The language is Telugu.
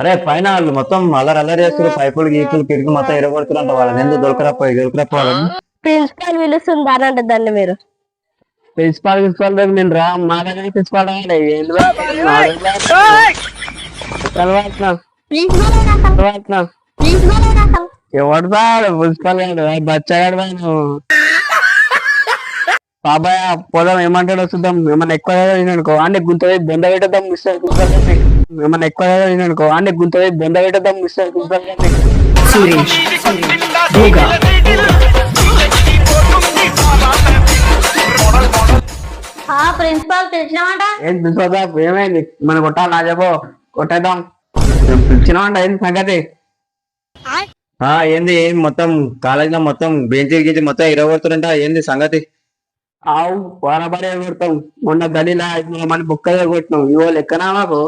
అరే పైన వాళ్ళు మొత్తం అల్లరి అల్లరి చేస్తారు, పైపులు గీపులు కిటికీ మొత్తం ఎరగొడుతున్నారు. వాళ్ళని ఎందుకు దొరకరాపోయి ప్రిన్సిపాల్ పిలుస్తుందానంట దాన్ని మీరు. ప్రిన్సిపాల్ దగ్గర నేను రా, మా దగ్గర ప్రిన్సిపాల్ రావాలి. ఎవడుదా ప్రిన్సిపాల్ గారు? బచ్చగాడు నువ్వు. బాబాయ్ పోదాం, ఏమంటాడో చూద్దాం. ఏమన్నా ఎక్కువ అనుకో అన్ని గుంత బొంద పెట్టద్దాం మిస్టర్ ప్రిన్సిపాల్ గారిని. ఏమన్నా ఎక్కువ అనుకో అన్ని గుంత బొంద పెట్టద్దాం మిస్టర్ ప్రిన్సిపాల్ గారిని. సురేష్ భోగా ప్రిన్సిపాల్ పిలిచినామంట. ఏం ప్రిన్సిపాల్ సాబ్ ఏమైంది? మన కొట్టాలి నా చెప్పు, కొట్టేద్దాం. పిలిచినామంట, ఏంది సంగతి? ఏంది ఏం మొత్తం కాలేజ్ లో మొత్తం బెంచ్ గిచ్చి మొత్తం ఇరగొడుతుంట, ఏంది సంగతి? ఆవు వారబడే కొడతాం. మొన్న గలీలా మన బుక్కగా కొట్టినాం, ఇవాళ ఎక్కనా మాకు.